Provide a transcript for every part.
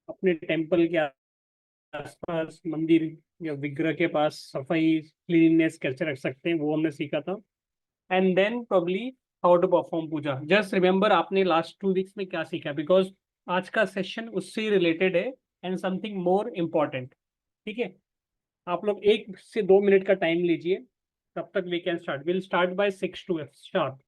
अपने टेम्पल के आसपास, मंदिर या विग्रह के पास सफाई, क्लीननेस कैसे रख सकते हैं, वो हमने सीखा था। And then probably how to perform puja. Just remember आपने लास्ट 2 वीक्स में क्या सीखा, बिकॉज आज का सेशन उससे रिलेटेड है एंड समथिंग मोर इम्पोर्टेंट। ठीक है, आप लोग 1 से 2 मिनट का टाइम लीजिए, तब तक we can start. Will start by 6 to sharp.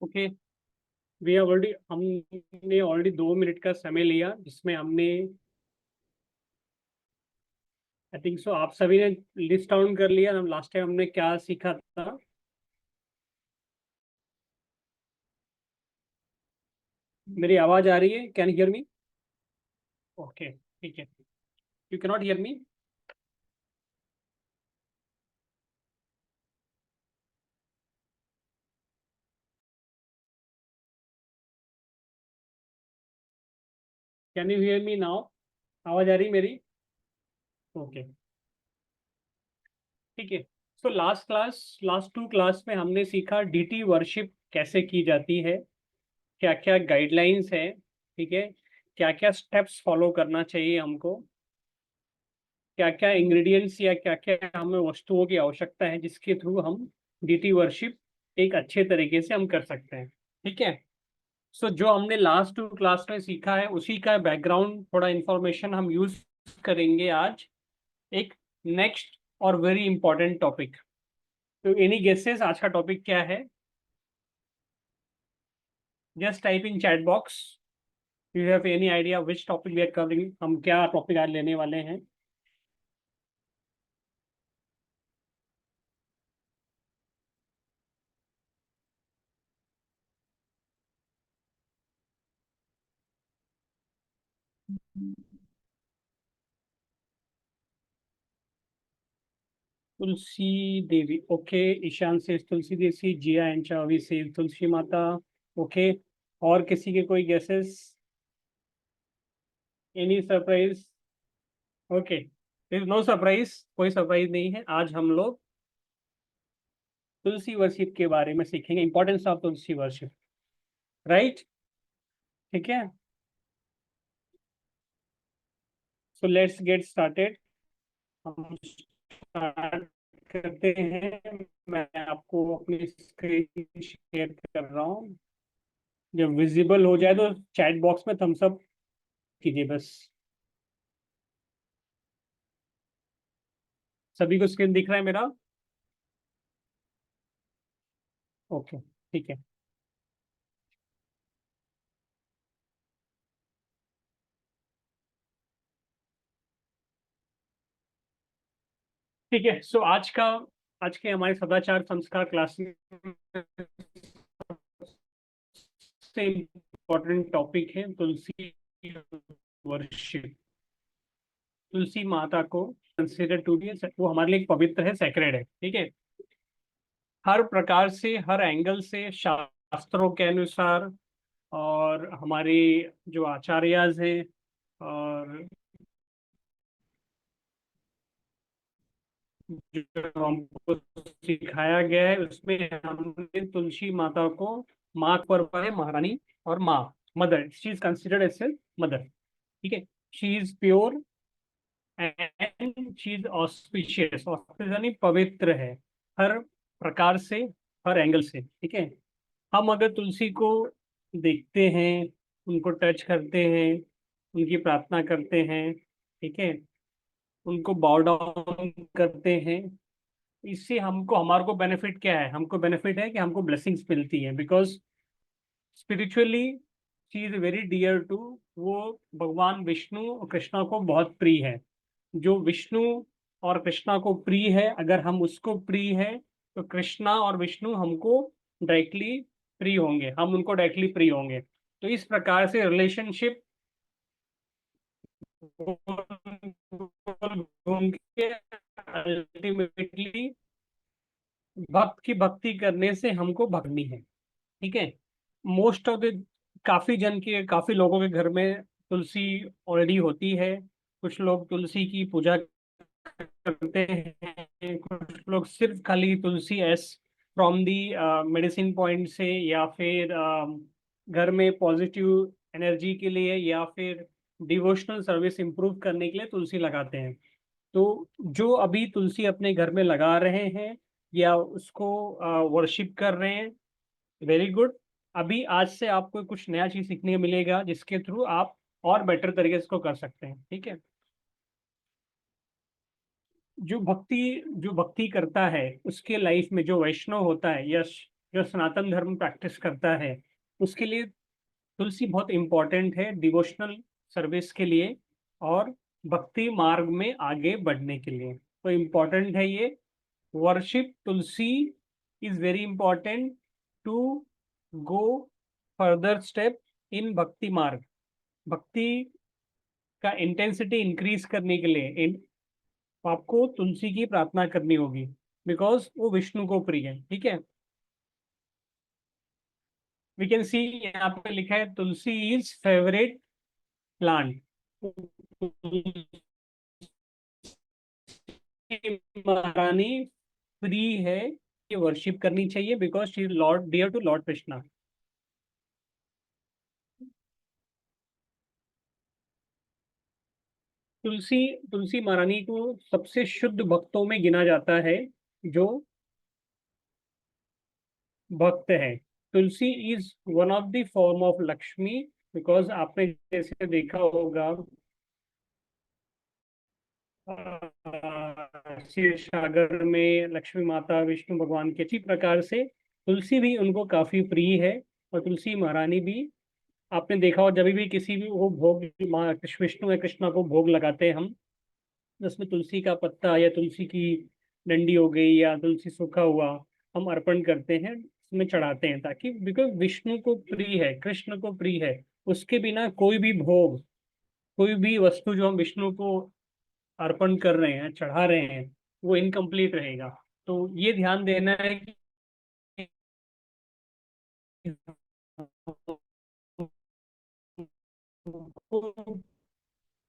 Okay, we already हमने ऑलरेडी 2 मिनट का समय लिया, जिसमें हमने आई थिंक सो आप सभी ने लिस्ट डाउन कर लिया हम लास्ट टाइम हमने क्या सीखा था। मेरी आवाज आ रही है? Can hear me? ओके, ठीक है। You can not here me? Can you hear me now? आवाज आ रही मेरी? ओके, ठीक है। सो लास्ट 2 क्लास में हमने सीखा डीटी वर्शिप कैसे की जाती है, क्या क्या गाइडलाइंस है, ठीक है, क्या क्या स्टेप्स फॉलो करना चाहिए हमको, क्या क्या इंग्रेडिएंट्स या क्या क्या हमें वस्तुओं की आवश्यकता है जिसके थ्रू हम डीटी वर्शिप एक अच्छे तरीके से हम कर सकते हैं। ठीक है। सो जो हमने लास्ट 2 क्लास में सीखा है उसी का बैकग्राउंड थोड़ा इंफॉर्मेशन हम यूज करेंगे आज एक नेक्स्ट और वेरी इंपॉर्टेंट टॉपिक। तो एनी गेसेस आज का टॉपिक क्या है? Just type in chat box. You have any idea which topic we are covering, हम क्या टॉपिक आज लेने वाले हैं? तुलसी देवी, ओके। ईशान से तुलसी देवी, जिया एंड चावी से तुलसी माता, ओके। और किसी के कोई guesses? Any surprise? Okay, no surprise, कोई सरप्राइज नहीं है। आज हम लोग तुलसी वर्शिप के बारे में सीखेंगे, importance of Tulsi worship, right? ठीक है, सो लेट्स गेट स्टार्टेड। हम स्टार्ट करते हैं। मैं आपको अपनी स्क्रीन शेयर कर रहा हूँ। जब विजिबल हो जाए तो चैट बॉक्स में थम्स अप कीजिए बस। सभी को स्क्रीन दिख रहा है मेरा? ओके, ठीक है। ठीक है, सो आज के हमारे सदाचार संस्कार क्लास में सबसे इम्पोर्टेंट टॉपिक है तुलसी वर्शिप। तुलसी माता को कंसिडर टू बी, वो हमारे लिए एक पवित्र है, सेक्रेड है, ठीक है। हर प्रकार से, हर एंगल से, शास्त्रों के अनुसार और हमारे जो आचार्यज हैं और जो हमको सिखाया गया है उसमें हमने तुलसी माता को माँ पर है, महारानी और माँ, mother, she is considered as a mother, ठीक है। She is pure and she is auspicious, auspicious यानी पवित्र है हर प्रकार से, हर एंगल से, ठीक है। हम अगर तुलसी को देखते हैं, उनको टच करते हैं, उनकी प्रार्थना करते हैं, ठीक है, उनको बाउ डाउन करते हैं, इससे हमको, हमारे को बेनिफिट क्या है? हमको बेनिफिट है कि हमको ब्लेसिंग्स मिलती है, because spiritually she is very dear to, वो भगवान विष्णु और कृष्णा को बहुत प्रिय है। जो विष्णु और कृष्णा को प्रिय है, अगर हम उसको प्रिय है तो कृष्णा और विष्णु हमको डायरेक्टली प्रिय होंगे, हम उनको डायरेक्टली प्रिय होंगे। तो इस प्रकार से रिलेशनशिप घूम के अल्टीमेटली भक्त की भक्ति करने से हमको भगनी है, ठीक है। मोस्ट ऑफ द, काफी लोगों के घर में तुलसी ऑलरेडी होती है। कुछ लोग तुलसी की पूजा करते हैं, कुछ लोग सिर्फ खाली tulsi as from the medicine point से, या फिर घर में पॉजिटिव एनर्जी के लिए, या फिर डिवोशनल सर्विस इंप्रूव करने के लिए तुलसी लगाते हैं। तो जो अभी तुलसी अपने घर में लगा रहे हैं या उसको वर्शिप कर रहे हैं, वेरी गुड। अभी आज से आपको कुछ नया चीज सीखने को मिलेगा जिसके थ्रू आप और बेटर तरीके से इसको कर सकते हैं, ठीक है। जो भक्ति करता है उसके लाइफ में, जो वैष्णव होता है या जो सनातन धर्म प्रैक्टिस करता है, उसके लिए तुलसी बहुत इंपॉर्टेंट है, डिवोशनल सर्विस के लिए और भक्ति मार्ग में आगे बढ़ने के लिए। तो इम्पोर्टेंट है ये worship Tulsi, is very important to go further step in bhakti marg. भक्ति का इंटेंसिटी इंक्रीज करने के लिए आपको तुलसी की प्रार्थना करनी होगी, बिकॉज वो विष्णु को प्रिय है, ठीक है। वी कैन सी, यहाँ पे लिखा है तुलसी इज फेवरेट प्लांट। महारानी फ्री है, ये वर्शिप करनी चाहिए because she is lord, dear to lord Krishna. Tulsi Tulsi Maharani को सबसे शुद्ध भक्तों में गिना जाता है, जो भक्त है। तुलसी is one of the form of Lakshmi, because आपने जैसे देखा होगा क्षीर सागर में लक्ष्मी माता विष्णु भगवान के, इसी प्रकार से तुलसी भी उनको काफी प्रिय है। और तुलसी महारानी भी, आपने देखा हो जब भी किसी भी वो भोग, माँ विष्णु या कृष्णा को भोग लगाते हैं हम, उसमें तुलसी का पत्ता या तुलसी की डंडी हो गई या तुलसी सूखा हुआ हम अर्पण करते हैं, उसमें चढ़ाते हैं, ताकि बिकॉज विष्णु को प्रिय है, कृष्ण को प्रिय है। उसके बिना कोई भी भोग, कोई भी वस्तु जो हम विष्णु को अर्पण कर रहे हैं, चढ़ा रहे हैं, वो इनकम्प्लीट रहेगा। तो ये ध्यान देना है कि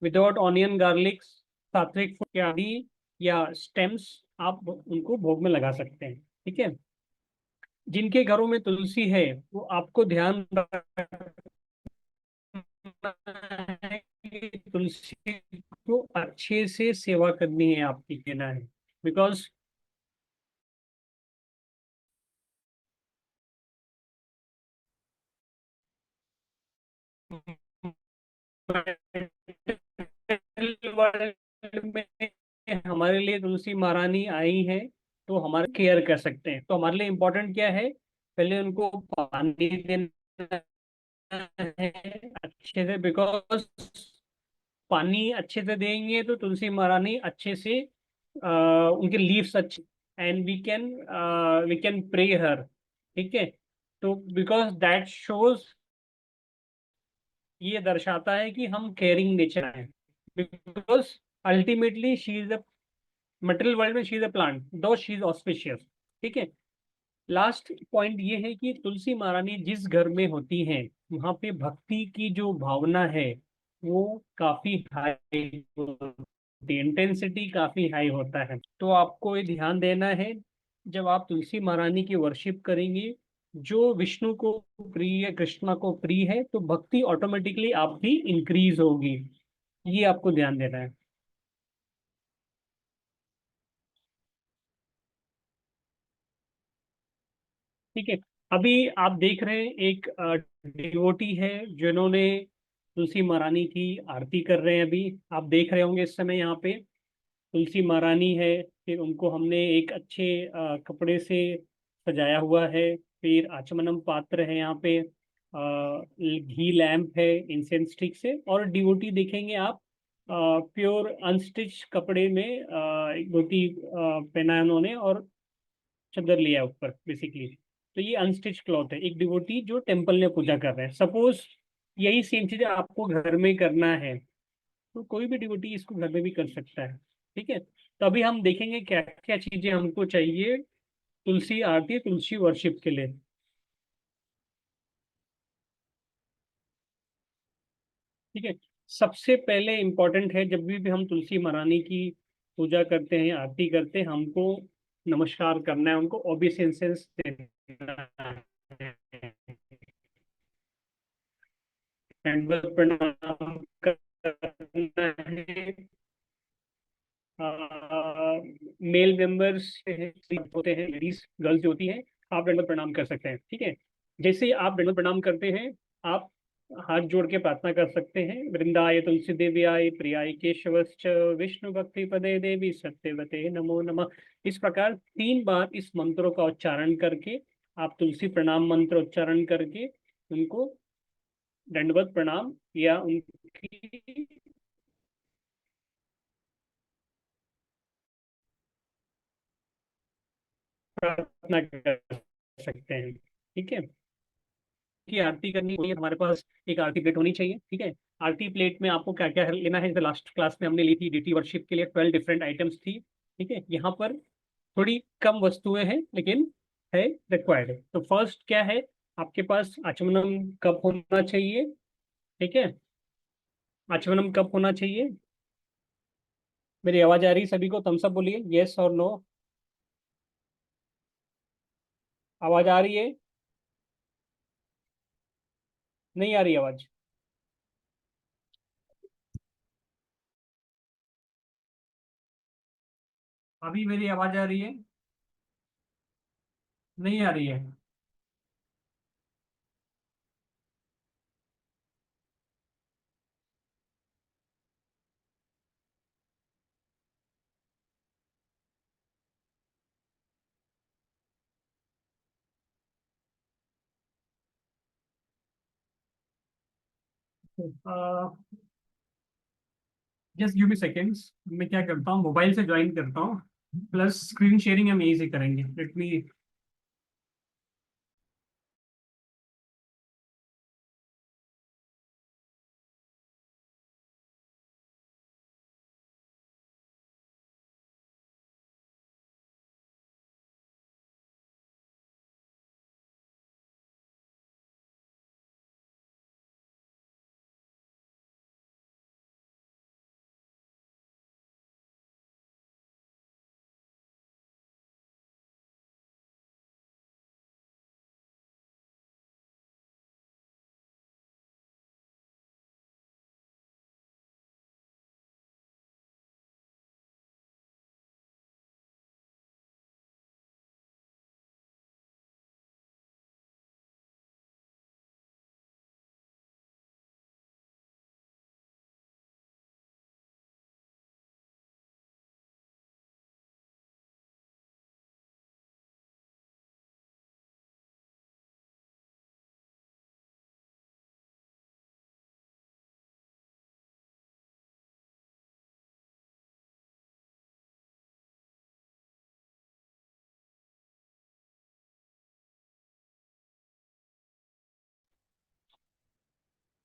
विदाउट ऑनियन गार्लिक, सात्विक फूड आदि या स्टेम्स आप उनको भोग में लगा सकते हैं। ठीक है। जिनके घरों में तुलसी है वो आपको ध्यान रखना है कि तुलसी को अच्छे से सेवा करनी है, आपकी कहना है। बिकॉज वर्ल्ड में हमारे लिए तुलसी महारानी आई है, तो हमारे केयर कर सकते हैं। तो हमारे लिए इम्पोर्टेंट क्या है, पहले उनको पानी देना है अच्छे से। बिकॉज पानी अच्छे से देंगे तो तुलसी महारानी अच्छे से उनके लीव्स अच्छे, एंड वी कैन प्रे हर। ठीक है। तो बिकॉज दैट शोज, ये दर्शाता है कि हम केयरिंग नेचर है। Because ultimately she is a material world में शी इज अ प्लांट, दो शी इज ऑस्पिशियस। ठीक है। लास्ट पॉइंट ये है कि तुलसी महारानी जिस घर में होती हैं वहां पे भक्ति की जो भावना है वो काफी हाई होती है, इंटेंसिटी काफी हाई होता है। तो आपको ये ध्यान देना है, जब आप तुलसी महारानी की वर्शिप करेंगे, जो विष्णु को प्रिय है, कृष्णा को प्रिय है, तो भक्ति ऑटोमेटिकली आपकी इंक्रीज होगी। ये आपको ध्यान देना है। ठीक है। अभी आप देख रहे हैं एक डिवोटी है जिन्होंने तुलसी महारानी की आरती कर रहे हैं। अभी आप देख रहे होंगे इस समय यहाँ पे तुलसी महारानी है। फिर उनको हमने एक अच्छे कपड़े से सजाया हुआ है। फिर आचमनम पात्र है यहाँ पे, घी लैम्प है इंसेंस स्टिक से, और डिवोटी देखेंगे आप प्योर अनस्टिच कपड़े में एक धोती पहना है उन्होंने, और चादर लिया है ऊपर बेसिकली। तो ये अनस्टिच क्लॉथ है, एक डिवोटी जो टेम्पल में पूजा कर रहे हैं। सपोज यही सेम चीज आपको घर में करना है, तो कोई भी डिवोटी इसको घर में भी कर सकता है। ठीक है। तो अभी हम देखेंगे क्या क्या चीजें हमको चाहिए तुलसी आरती, तुलसी वर्शिप के लिए। ठीक है। सबसे पहले इम्पोर्टेंट है, जब भी हम तुलसी महारानी की पूजा करते हैं, आरती करते हैं, हमको नमस्कार करना है, उनको ओबीसेंसेस देना है, दंडवत प्रणाम करना है। मेल मेंबर्स होते हैं, लेडीज गर्ल्स जो होती हैं, आप दंडवत प्रणाम कर सकते हैं। ठीक है। जैसे ही आप दंडवत प्रणाम करते हैं, आप हाथ जोड़ के प्रार्थना कर सकते हैं, वृंदाय तुलसी देव्याय प्रियाय केशवश्च विष्णु भक्ति पदे देवी सत्यवते नमो नमः। इस प्रकार 3 बार इस मंत्रों का उच्चारण करके, आप तुलसी प्रणाम मंत्र उच्चारण करके उनको दंडवत प्रणाम या उनकी प्रार्थना कर सकते हैं। ठीक है। की आरती करनी होगी, हमारे पास एक आरती प्लेट होनी चाहिए। ठीक है। आरती प्लेट में आपको क्या क्या लेना है, जैसे लास्ट क्लास में हमने ली थी डीटी वर्शिप के लिए 12 डिफरेंट आइटम्स थी। ठीक है। यहाँ पर थोड़ी कम वस्तुएं हैं लेकिन है, रिक्वायर्ड है। तो फर्स्ट क्या है, आपके पास आचमनम कप होना चाहिए। ठीक है। आचमनम कप होना चाहिए। मेरी आवाज आ रही है सभी को? थम्स अप बोलिए, यस और नो। आवाज आ रही है? नहीं आ रही आवाज? अभी मेरी आवाज आ रही है? नहीं आ रही है? जस्ट गिव मी सेकेंड्स, मैं क्या करता हूँ, मोबाइल से ज्वाइन करता हूँ, प्लस स्क्रीन शेयरिंग हम यहीं से करेंगे। लेट मी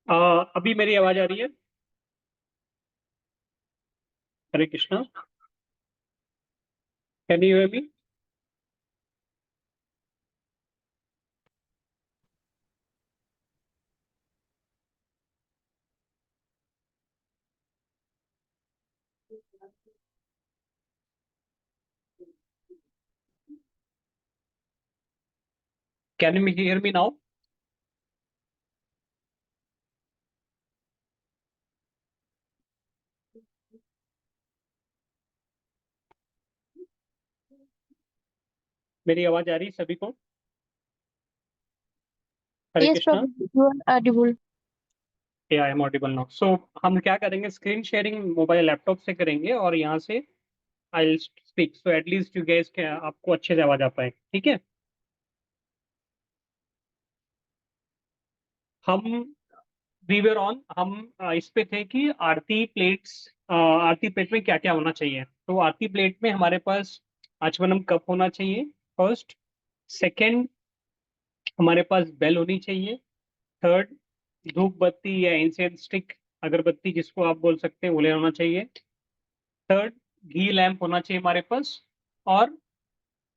अभी मेरी आवाज आ रही है? Hare Krishna. Can you hear me? Can you hear me now? मेरी आवाज आ रही है सभी को? Hare Yes, Krishna. Prabhu, you are audible. I am audible now. So हम क्या करेंगे, स्क्रीन शेयरिंग मोबाइल लैपटॉप से करेंगे और यहाँ से I speak, so at least you gas के आपको अच्छे से आवाज आ पाए, ठीक है? हम वी वर ऑन, हम इस पे थे कि आरती प्लेट में क्या क्या होना चाहिए। तो आरती प्लेट में हमारे पास आचमनम कप होना चाहिए, फर्स्ट। सेकंड, हमारे पास बेल होनी चाहिए। थर्ड, धूप बत्ती या इंसेंस स्टिक, अगरबत्ती जिसको आप बोल सकते हैं, वो लेना होना चाहिए। थर्ड, घी लैम्प होना चाहिए हमारे पास। और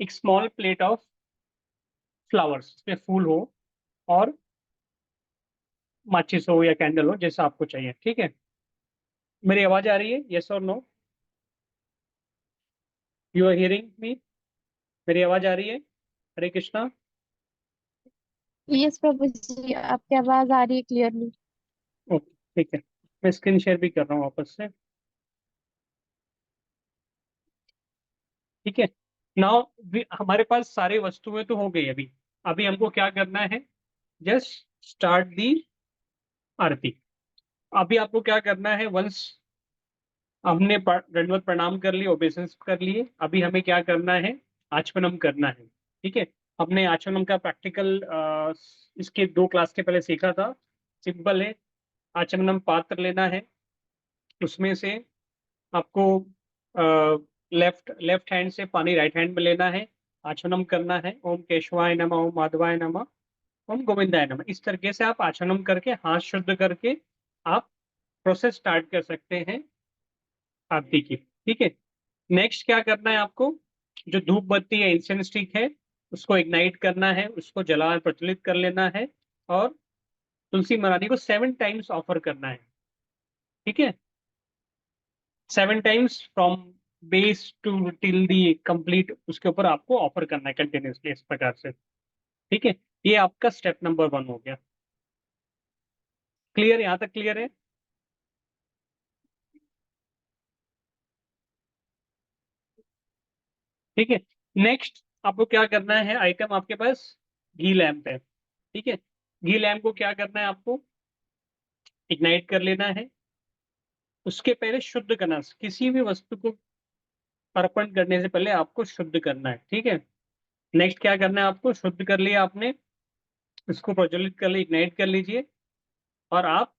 एक स्मॉल प्लेट ऑफ फ्लावर्स, उसमें फूल हो और माचिस हो या कैंडल हो, जैसा आपको चाहिए, ठीक है? मेरी आवाज आ रही है? यस और no? You are hearing me? मेरी आवाज आ रही है? हरे कृष्णा। Yes, प्रभु जी, आपकी आवाज आ रही है क्लियरली। ओके, ठीक है। मैं स्क्रीन शेयर भी कर रहा हूँ वापस से, ठीक है? नाउ हमारे पास सारी वस्तुएं तो हो गई अभी। अभी हमको क्या करना है, जस्ट स्टार्ट दी आरती। अभी आपको क्या करना है, वंस हमने दंडवत प्रणाम कर लिए, ओबेसन्स कर लिए, अभी हमें क्या करना है, आचमनम करना है, ठीक है? हमने आचमनम का प्रैक्टिकल इसके 2 क्लास के पहले सीखा था। सिंपल है। आचमनम पात्र लेना है, उसमें से आपको लेफ्ट लेफ्ट हैंड से पानी राइट हैंड में लेना है, आचमनम करना है। ओम केशवाय नमः, ओम माधवाय नमः, ओम गोविंदाय नमः। इस तरीके से आप आचमनम करके, हाथ शुद्ध करके, आप प्रोसेस स्टार्ट कर सकते हैं आरती की, ठीक है? नेक्स्ट क्या करना है आपको, जो धूप बत्ती या इंसेंस स्टिक है, उसको इग्नाइट करना है, उसको जला प्रज्वलित कर लेना है। और तुलसी महारानी को 7 टाइम्स ऑफर करना है, ठीक है? 7 times from base to till the complete, उसके ऊपर आपको ऑफर करना है कंटिन्यूसली, इस प्रकार से, ठीक है? ये आपका स्टेप नंबर 1 हो गया। क्लियर? यहाँ तक क्लियर है? ठीक है। नेक्स्ट आपको क्या करना है, आइटम आपके पास घी लैंप है, ठीक है? घी लैंप को क्या करना है, आपको इग्नाइट कर लेना है। उसके पहले शुद्ध करना, किसी भी वस्तु को अर्पण करने से पहले आपको शुद्ध करना है, ठीक है? नेक्स्ट क्या करना है, आपको शुद्ध कर लिया आपने, उसको प्रज्वलित कर लिया, इग्नाइट कर लीजिए। और आप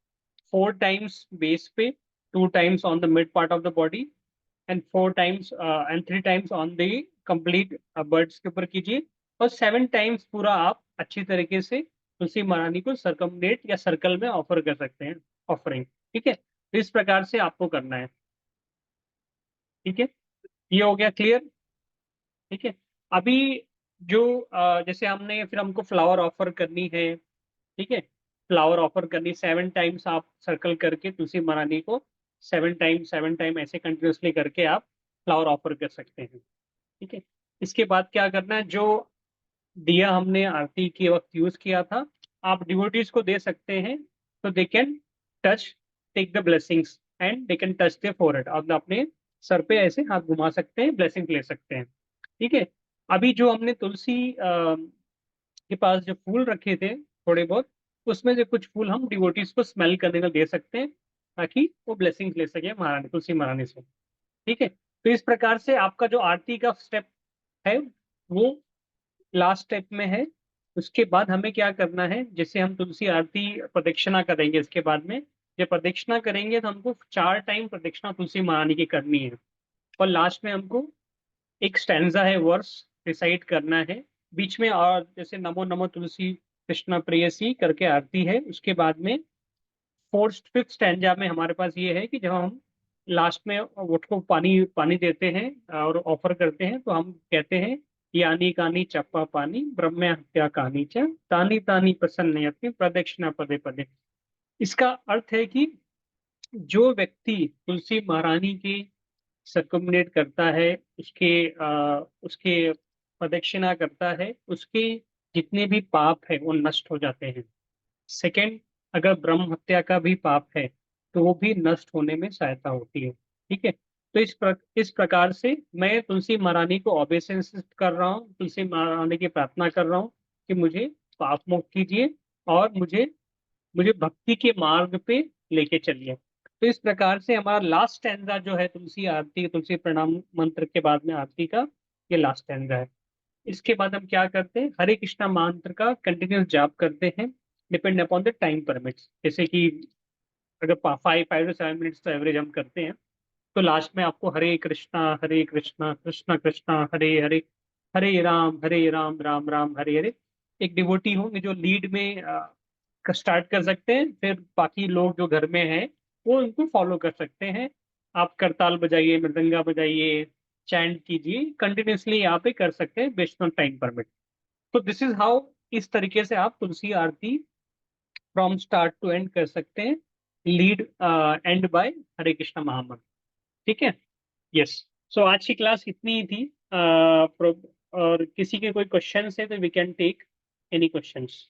4 टाइम्स बेस पे, 2 times on the mid part of the body, and 4 times and 3 times on the complete birds के ऊपर कीजिए। और 7 टाइम्स पूरा आप अच्छी तरीके से तुलसी महारानी को सरकमडेट या सर्कल में ऑफर कर सकते हैं, ऑफरिंग, ठीक है? तो इस प्रकार से आपको करना है, ठीक है? ये हो गया क्लियर, ठीक है? अभी जो जैसे हमने, फिर हमको फ्लावर ऑफर करनी है, ठीक है? फ्लावर ऑफर करनी, 7 टाइम्स आप सर्कल करके तुलसी महारानी को 7 टाइम ऐसे कंटिन्यूसली करके आप फ्लावर ऑफर कर सकते हैं, ठीक है? इसके बाद क्या करना है, जो दिया हमने आरती के वक्त यूज किया था, आप डिवोटीज को दे सकते हैं। तो they can touch, take the blessings and they can touch the forehead. आप अपने सर पे ऐसे हाथ घुमा सकते हैं, ब्लेसिंग ले सकते हैं, ठीक है? अभी जो हमने तुलसी के पास जो फूल रखे थे थोड़े बहुत, उसमें से कुछ फूल हम डिवोटीज को स्मेल करने को दे सकते हैं, ताकि वो ब्लेसिंग ले सके महारानी, तुलसी महारानी से, ठीक है? तो इस प्रकार से आपका जो आरती का स्टेप है, वो लास्ट स्टेप में है। उसके बाद हमें क्या करना है, जैसे हम तुलसी आरती प्रदक्षिणा करेंगे, इसके बाद में जब प्रदक्षिणा करेंगे तो हमको 4 टाइम प्रदक्षिणा तुलसी महारानी की करनी है। और लास्ट में हमको एक स्टैंजा है, वर्स रिसाइट करना है बीच में। और जैसे नमो नमो तुलसी कृष्ण प्रेयसी करके आरती है, उसके बाद में फोर्थ फिफ्थ स्टैंजा में हमारे पास ये है कि जब हम लास्ट में वोट को पानी पानी देते हैं और ऑफर करते हैं, तो हम कहते हैं यानी कानी चप्पा पानी ब्रह्म हत्या कहानी च तानी तानी प्रसन्न प्रदक्षिणा पदे पदे। इसका अर्थ है कि जो व्यक्ति तुलसी महारानी की सर्कुमनेट करता है, उसके प्रदक्षिणा करता है, उसके जितने भी पाप है वो नष्ट हो जाते हैं। सेकंड, अगर ब्रह्म हत्या का भी पाप है तो वो भी नष्ट होने में सहायता होती है। ठीक है। तो इस प्रकार से मैं तुलसी महारानी को ओबेसेंस कर रहा हूँ, तुलसी महारानी की प्रार्थना कर रहा हूँ कि मुझे पाप मुक्त कीजिए और मुझे मुझे भक्ति के मार्ग पे लेके चलिए। तो इस प्रकार से हमारा लास्ट स्टैंजा जो है तुलसी आरती, तुलसी प्रणाम मंत्र के बाद में आरती का, ये लास्ट स्टैंजा है। इसके बाद हम क्या करते हैं, हरे कृष्णा मंत्र का कंटिन्यूस जाप करते हैं, depend upon the time permits. जैसे कि अगर 5 to 7 मिनट्स तो एवरेज हम करते हैं, तो लास्ट में आपको हरे कृष्णा कृष्णा कृष्णा हरे हरे, हरे राम राम राम हरे हरे। एक डिवोटी होंगे जो लीड में स्टार्ट कर सकते हैं, फिर बाकी लोग जो घर में हैं वो उनको फॉलो कर सकते हैं। आप करताल बजाइए, मृदंगा बजाइए, चैंट कीजिए, कंटिन्यूसली यहाँ पे कर सकते हैं बेस्ड ऑन टाइम परमिट। तो दिस इज हाउ, इस तरीके से आप तुलसी आरती फ्रॉम स्टार्ट टू एंड कर सकते हैं, लीड एंड बाय हरे कृष्णा महामंत्र। ठीक है। यस। सो आज की क्लास इतनी ही थी। और किसी के कोई क्वेश्चंस है तो we can take any questions.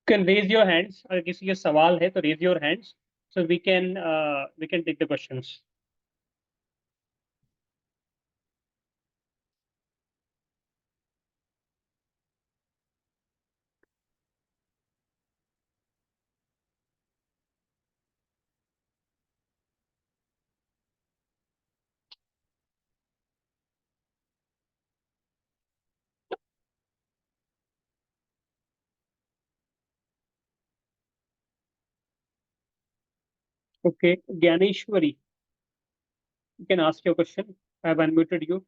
Can raise your hands, अगर किसी के सवाल है तो raise your hands, so we can take the questions. Okay, Gyaneshwari, you can ask your question. I have unmuted you.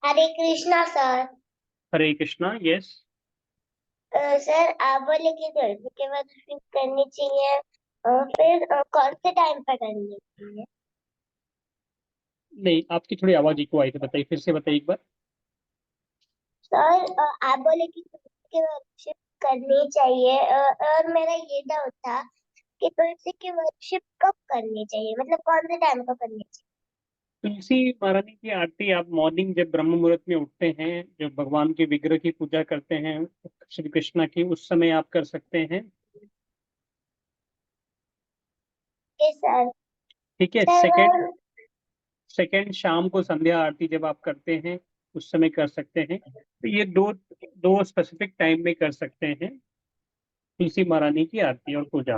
Hare Krishna sir. Hare Krishna, yes. Sir आप बोले कि गलती के बाद फिर करनी चाहिए, फिर कौन से टाइम पर करनी चाहिए? नहीं, आपकी थोड़ी आवाज इको आई थी, बताइए, फिर से बताइए एक बार। सर आप बोले कि तुलसी की वर्शिप करनी चाहिए, और मेरा ये डाउट था कि तुलसी की वर्शिप कब करनी चाहिए, मतलब कौन से टाइम पर करनी चाहिए? तुलसी महारानी की आरती आप मॉर्निंग जब ब्रह्म मुहूर्त में उठते हैं, जब भगवान के विग्रह की पूजा करते हैं श्री कृष्णा की, उस समय आप कर सकते हैं। सर। ठीक है। सर सेकंड शाम को संध्या आरती जब आप करते हैं उस समय कर सकते हैं। तो ये दो दो स्पेसिफिक टाइम में कर सकते हैं तुलसी महारानी की आरती और पूजा।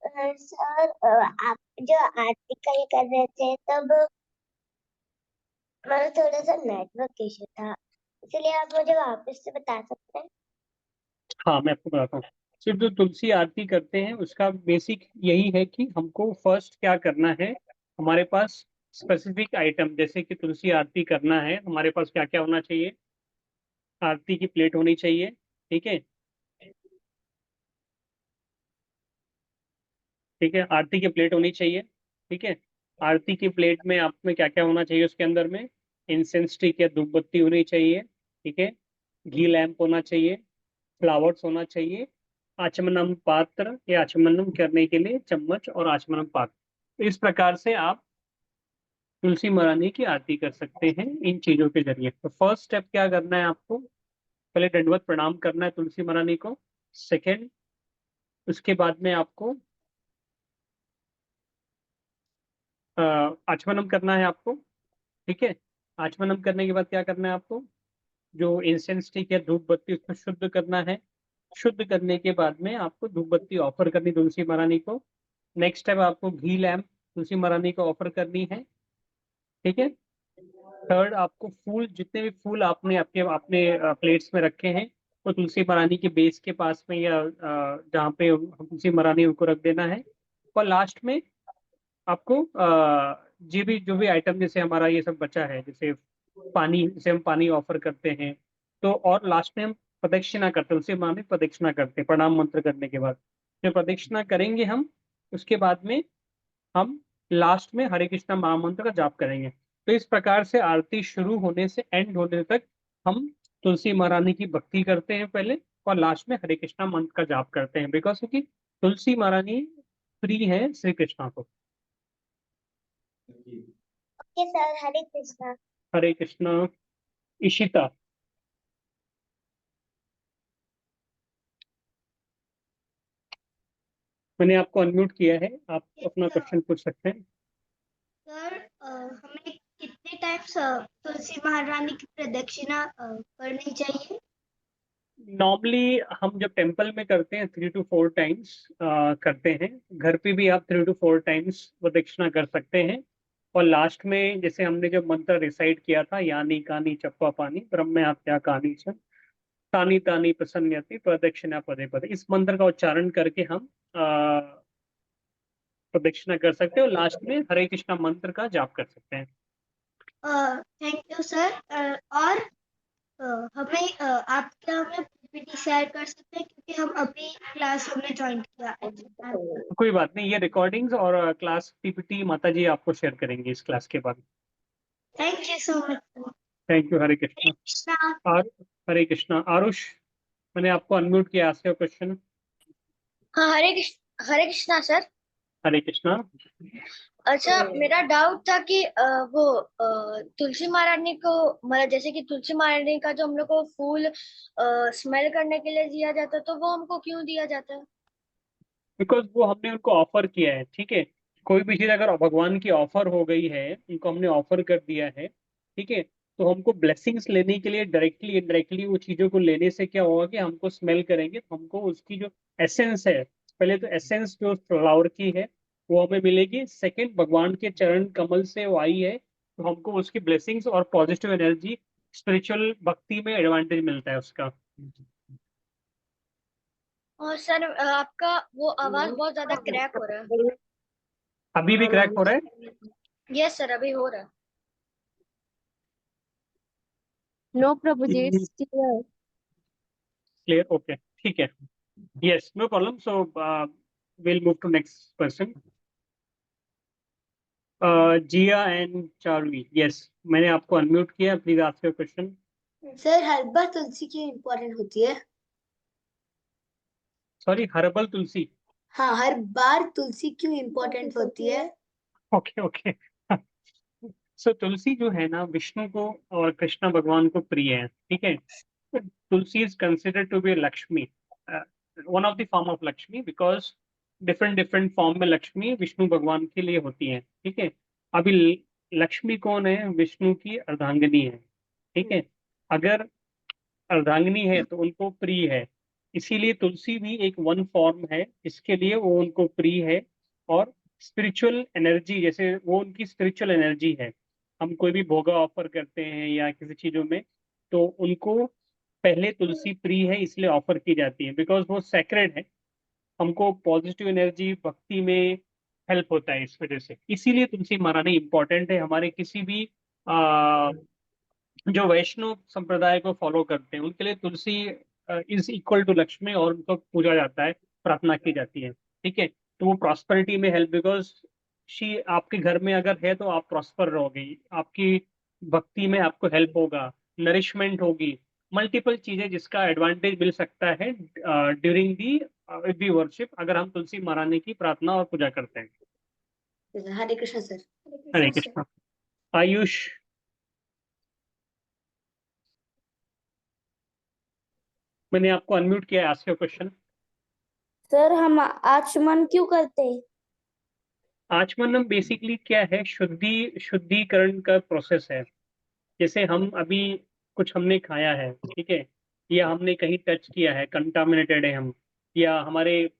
सर आप जो आरती का ये कर रहे थे तब हमारा थोड़ा सा नेटवर्क इशू था, इसलिए आप मुझे वापस से बता सकते हैं? हाँ, मैं आपको बताता हूँ। सिर्फ जो तुलसी आरती करते हैं उसका बेसिक यही है कि हमको फर्स्ट क्या करना है, हमारे पास स्पेसिफिक आइटम, जैसे कि तुलसी आरती करना है, हमारे पास क्या क्या होना चाहिए। आरती की प्लेट होनी चाहिए। ठीक है। ठीक है, आरती की प्लेट होनी चाहिए। ठीक है। आरती की प्लेट में आप में क्या क्या होना चाहिए, उसके अंदर में इंसेंस स्टिक या धूप बत्ती होनी चाहिए। ठीक है। घी लैंप होना चाहिए, फ्लावर्स होना चाहिए, आचमनम पात्र या आचमनम करने के लिए चम्मच और आचमनम पात्र। तो इस प्रकार से आप तुलसी महारानी की आरती कर सकते हैं इन चीजों के जरिए। तो फर्स्ट स्टेप क्या करना है आपको, पहले दंडवत प्रणाम करना है तुलसी महारानी को। सेकंड, उसके बाद में आपको आचमनम करना है आपको। ठीक है। आचमनम करने के बाद क्या करना है आपको, जो इंसेंस स्टिक या धूप बत्ती उसको शुद्ध करना है। शुद्ध करने के बाद में आपको धूप बत्ती ऑफर करनी तुलसी महारानी को। नेक्स्ट स्टेप आपको घी लैम्प तुलसी महारानी को ऑफर करनी है। ठीक है। थर्ड, आपको फूल, जितने भी फूल आपने आपके अपने प्लेट्स में रखे हैं वो तुलसी महारानी के बेस के पास में या जहाँ पे तुलसी महारानी उनको रख देना है। और लास्ट में आपको जो भी आइटम जैसे हमारा ये सब बचा है, जैसे पानी, जैसे हम पानी ऑफर करते हैं, तो और लास्ट में हम प्रदक्षिणा करते हैं, उसे माँ में प्रदक्षिणा करते हैं प्रणाम मंत्र करने के बाद। जो प्रदक्षिणा करेंगे हम, उसके बाद में हम लास्ट में हरे कृष्णा महामंत्र का जाप करेंगे। तो इस प्रकार से आरती शुरू होने से एंड होने तक हम तुलसी महारानी की भक्ति करते हैं पहले, और लास्ट में हरे कृष्णा मंत्र का जाप करते हैं, बिकॉज क्योंकि तुलसी महारानी प्रिय है श्री कृष्णा को। Okay sir, Hare Krishna. हरे कृष्णा। इशिता, मैंने आपको अनम्यूट किया है, आप अपना क्वेश्चन पूछ सकते हैं। सर, हमें कितने टाइम्स तुलसी महारानी की प्रदक्षिणा करनी चाहिए? नॉर्मली हम जब टेम्पल में करते हैं 3 to 4 टाइम्स करते हैं। घर पे भी आप 3 to 4 टाइम्स प्रदक्षिणा कर सकते हैं। और लास्ट में जैसे हमने जब मंत्र रिसाइट किया था, यानी कानी चप्पा पानी ब्रह्महत्या कहानी च तानी तानी प्रसन्नति प्रदक्षिणा पदे पदे, इस मंत्र का उच्चारण करके हम प्रदक्षिणा कर सकते हैं, और लास्ट में हरे कृष्णा मंत्र का जाप कर सकते हैं। Thank you sir. और हमें आप क्या हमें पीपीटी शेयर कर सकते हैं, क्योंकि हम अभी क्लास हमने ज्वाइन किया है। कोई बात नहीं, ये रिकॉर्डिंग्स और क्लास पीपीटी माता जी आपको शेयर करेंगे इस क्लास के बाद। Thank you so much. Thank you. Hare Krishna. Krishna. और हरे कृष्णा। आरुष, मैंने आपको अनम्यूट किया, आस्क योर क्वेश्चन। हाँ, हरे कृष्णा सर। हरे कृष्णा। अच्छा, मेरा डाउट था कि वो तुलसी महारानी को, मतलब जैसे कि तुलसी महारानी का जो हम लोग को फूल स्मेल करने के लिए दिया जाता है, तो वो हमको क्यों दिया जाता है? बिकॉज वो हमने उनको ऑफर किया है, ठीक है। कोई भी चीज अगर भगवान की ऑफर हो गई है, उनको हमने ऑफर कर दिया है, ठीक है, तो हमको ब्लेसिंग्स लेने के लिए डायरेक्टली इनडायरेक्टली वो चीजों को लेने से क्या होगा कि हमको स्मेल करेंगे तो हमको उसकी जो एसेंस है, पहले तो एसेंस जो फ्लावर की है वो हमें मिलेगी। सेकंड, भगवान के चरण कमल से वो आई है, तो हमको उसकी ब्लेसिंग्स और पॉजिटिव एनर्जी, स्पिरिचुअल भक्ति में एडवांटेज मिलता है उसका। और सर, आपका वो आवाज बहुत ज्यादा क्रैक हो रहा है। अभी भी क्रैक हो रहा है? यस सर, अभी हो रहा है। No Prabhu ji, it's clear. Clear, okay, ठीक है। Yes, no problem. So will move to next person. Jiya and Charvi, yes, मैंने आपको अनम्यूट किया, please ask your question. Sir, हर बार तुलसी क्यों इम्पोर्टेंट होती है? Sorry, herbal tulsi. हाँ, हर बार तुलसी क्यों इम्पोर्टेंट होती है? Okay okay. सो तुलसी जो है ना, विष्णु को और कृष्ण भगवान को प्रिय है, ठीक है। तुलसी is considered to be Lakshmi, one of the form of Lakshmi, because different different form में लक्ष्मी विष्णु भगवान के लिए होती है, ठीक है। अभी लक्ष्मी कौन है? विष्णु की अर्धांगिनी है, ठीक है। अगर अर्धांगिनी है तो उनको प्रिय है, इसीलिए तुलसी भी एक वन फॉर्म है, इसके लिए वो उनको प्रिय है। और स्पिरिचुअल एनर्जी, जैसे वो उनकी स्पिरिचुअल एनर्जी है। हम कोई भी भोगा ऑफर करते हैं या किसी चीजों में, तो उनको पहले तुलसी प्रिय है इसलिए ऑफर की जाती है, बिकॉज वो सेक्रेड है। हमको पॉजिटिव एनर्जी भक्ति में हेल्प होता है इस वजह से, इसीलिए तुलसी महारानी इंपॉर्टेंट है हमारे किसी भी जो वैष्णव संप्रदाय को फॉलो करते हैं उनके लिए तुलसी इज इक्वल टू लक्ष्मी, और उनको पूजा जाता है, प्रार्थना की जाती है, ठीक है। तो वो प्रॉस्पेरिटी में हेल्प, बिकॉज शी आपके घर में अगर है तो आप प्रॉस्पर रहोगे, आपकी भक्ति में आपको हेल्प होगा, नरिशमेंट होगी, मल्टीपल चीजें जिसका एडवांटेज मिल सकता है ड्यूरिंग दी वर्शिप, अगर हम तुलसी महारानी की प्रार्थना और पूजा करते हैं। हरे कृष्ण सर। हरे कृष्णा। आयुष, मैंने आपको अनम्यूट किया है, आस्क योर क्वेश्चन। सर, हम आचमन क्यों करते हैं? आचमनम बेसिकली क्या है? शुद्धिकरण का प्रोसेस है। जैसे हम अभी कुछ हमने खाया है, ठीक है, या हमने कहीं टच किया है, कंटामिनेटेड है हम, या हमारे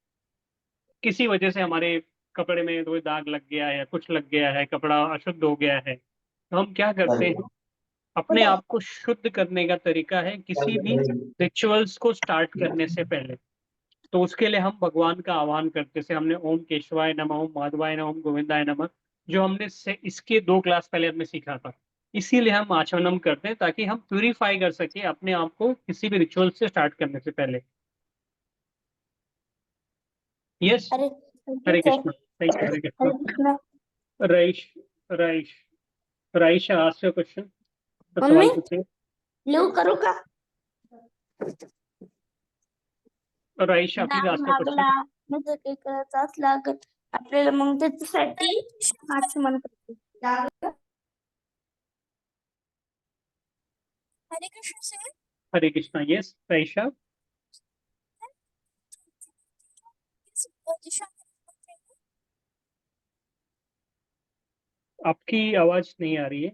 किसी वजह से हमारे कपड़े में कोई दाग लग गया है या कुछ लग गया है, कपड़ा अशुद्ध हो गया है, तो हम क्या करते हैं? अपने आप को शुद्ध करने का तरीका है किसी भी रिचुअल्स को स्टार्ट करने से पहले, तो उसके लिए हम भगवान का आह्वान करते, जैसे हमने ओम केशवाय नमः, ओम माधवाय नमः, ओम गोविंदाय नमः, जो हमने इसके 2 क्लास पहले हमने सीखा था। इसीलिए हम आचमनम करते हैं, ताकि हम प्यूरिफाई कर सके अपने आप को किसी भी रिचुअल से स्टार्ट करने से पहले। यस। अरे thank you Hare sir. Krishna. Thank you. Hare Hare Krishna. Krishna. Raish Raish Raish ask your question. तो मम्मी सवाल पूछिए। लिव करू का? रईश प्लीज दाग आस्क योर लागला क्वेश्चन। म्हणजे काही कळताच लागत आपल्याला, मग त्याच्यासाठी आचमन करते. हरे कृष्ण सर. हरे कृष्णा। यस रईशा। आपकी आवाज नहीं आ रही है।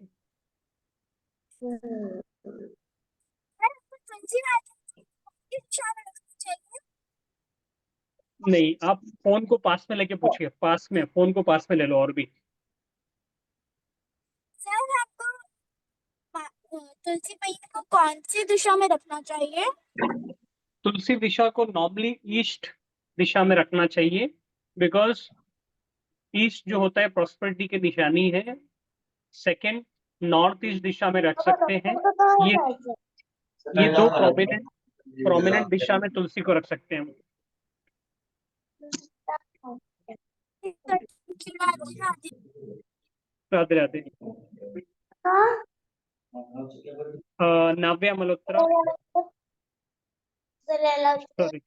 नहीं, आप फोन को पास में लेके पूछिए, पास में, फोन को पास में ले लो और भी। सर आपको तुलसी मैया को कौन सी दिशा में रखना चाहिए? तुलसी दिशा को नॉर्मली ईस्ट दिशा में रखना चाहिए, बिकॉज ईस्ट जो होता है प्रॉस्पेरिटी की निशानी है। सेकंड, नॉर्थ ईस्ट दिशा में रख सकते हैं। ये ये दो प्रोमिनेंट प्रोमिनेंट दिशा में तुलसी को रख सकते हैं। Radhe Radhe. Navya Malhotra. Sorry.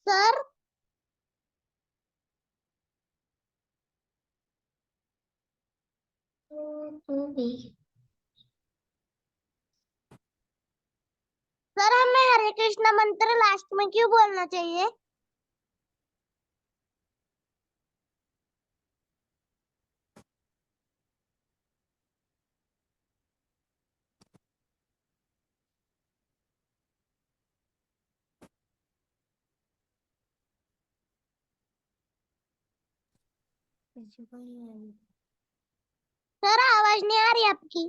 Sir sir हमें हरे कृष्णा मंत्र लास्ट में क्यों बोलना चाहिए? सर आवाज नहीं आ रही आपकी।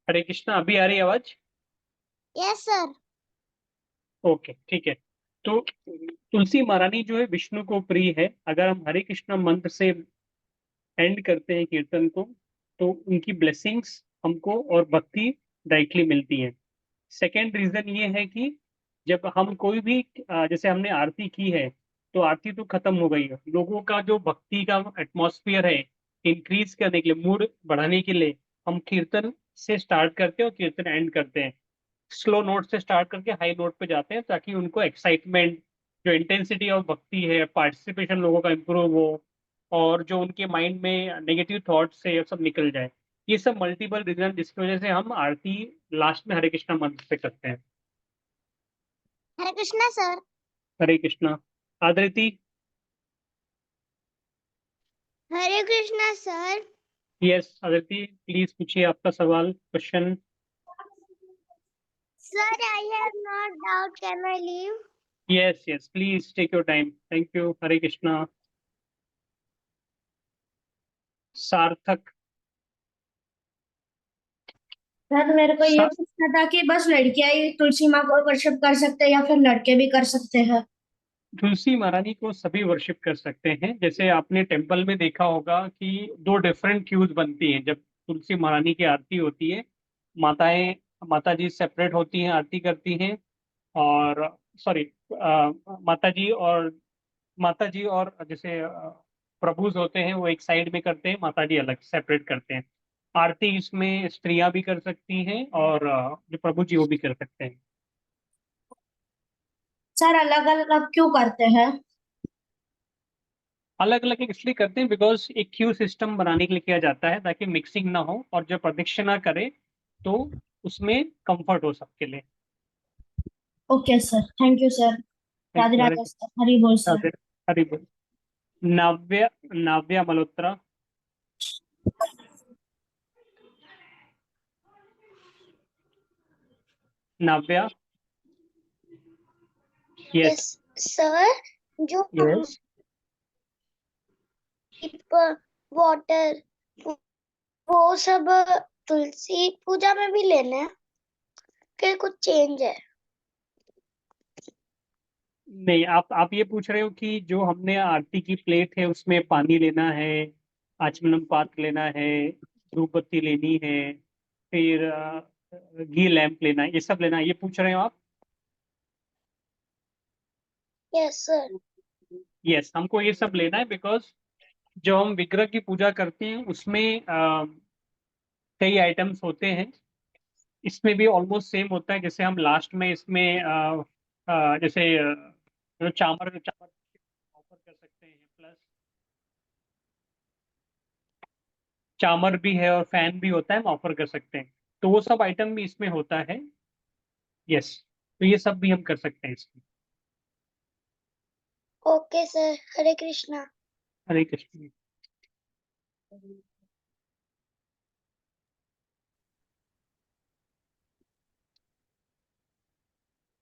हरे कृष्णा, अभी आ रही है आवाज? Yes sir. ओके, ठीक है। तो तुलसी महारानी जो है विष्णु को प्रिय है। अगर हम हरे कृष्णा मंत्र से एंड करते हैं कीर्तन को, तो उनकी ब्लेसिंग्स हमको और भक्ति डायरेक्टली मिलती है। सेकेंड रीजन ये है कि जब हम कोई भी जैसे हमने आरती की है, तो आरती तो खत्म हो गई है, लोगों का जो भक्ति का एटमॉस्फेयर है इंक्रीज करने के लिए, मूड बढ़ाने के लिए, हम कीर्तन से स्टार्ट करते हैं और कीर्तन एंड करते हैं। स्लो नोट से स्टार्ट करके हाई नोट पे जाते हैं, ताकि उनको एक्साइटमेंट, जो इंटेंसिटी ऑफ भक्ति है, पार्टिसिपेशन लोगों का इम्प्रूव हो, और जो उनके माइंड में नेगेटिव थॉट्स है ये सब निकल जाए। ये सब मल्टीपल रीजन जिसकी वजह से हम आरती लास्ट में हरे कृष्णा मंत्र से करते हैं। Hare Krishna sir. Hare Krishna. Adriti. Hare Krishna sir. Yes Adriti, please पूछिए आपका सवाल, question. Sir I have not doubt, can I leave? Yes yes, please take your time. Thank you. Hare Krishna. Sarthak. Sir मेरे को ये सा, पूछना था कि बस लड़कियां ही तुलसी माँ को वर्शिप कर सकते हैं या फिर लड़के भी कर सकते हैं? तुलसी महारानी को सभी वर्शिप कर सकते हैं। जैसे आपने टेम्पल में देखा होगा कि 2 डिफरेंट क्यूज बनती हैं जब तुलसी महारानी की आरती होती है। माताएं, माता जी सेपरेट होती हैं, आरती करती हैं। और सॉरी, माता जी और जैसे प्रभुज होते हैं वो एक साइड में करते हैं, माता जी अलग सेपरेट करते हैं। आरती इसमें स्त्रियां भी कर सकती हैं, और जो प्रभु जी वो भी कर सकते हैं। सर अलग अलग क्यों करते हैं? अलग अलग इसलिए करते हैं बिकॉज एक क्यू सिस्टम बनाने के लिए किया जाता है, ताकि मिक्सिंग ना हो, और जब प्रदक्षिणा करे तो उसमें कंफर्ट हो सबके लिए। Okay sir, thank you sir. Thank Radhe you. Hare Radhe sir, Hari बोल सर। राधे। हरि बोल। नाव्या नाव्या मल्होत्रा। नाव्या, यस सर, जो यस वाटर वो सब तुलसी पूजा में भी लेना है कि कुछ चेंज है? नहीं, आप ये पूछ रहे हो कि जो हमने आरती की प्लेट है उसमें पानी लेना है, आचमनम पात्र लेना है, धूप बत्ती लेनी है, फिर घी लैंप लेना है, ये सब लेना है, ये पूछ रहे हो आप? Yes sir. यस, हमको ये सब लेना है बिकॉज जो हम विग्रह की पूजा करते हैं उसमें कई आइटम्स होते हैं। इसमें भी ऑलमोस्ट सेम होता है, जैसे हम लास्ट में इसमें जैसे जो चामर चामर ऑफर कर सकते हैं, प्लस चामर भी है और फैन भी होता है, हम ऑफर कर सकते हैं, तो वो सब आइटम भी इसमें होता है। यस, तो ये सब भी हम कर सकते हैं इसमें। Okay sir, Hare Krishna. हरे कृष्ण।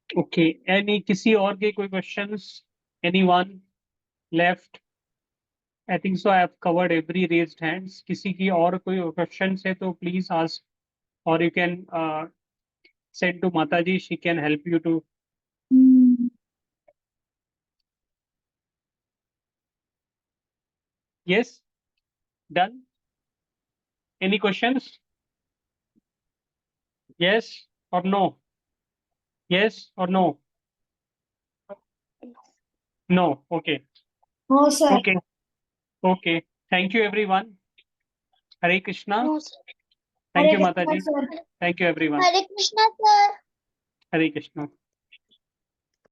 ओके, एनी किसी और के कोई questions? Anyone left? I think so I have covered every raised hands. किसी की और कोई क्वेश्चंस है तो प्लीज आस्क, और you can send to Mataji, she can help you to. Yes, done. Any questions? Yes or no? Yes or no? No. Okay. No sir. Okay. Okay. Thank you everyone. Hare Krishna. No sir. Thank Hare you Krishna Mataji. Sir. Thank you everyone. Hare Krishna sir. Hare Krishna.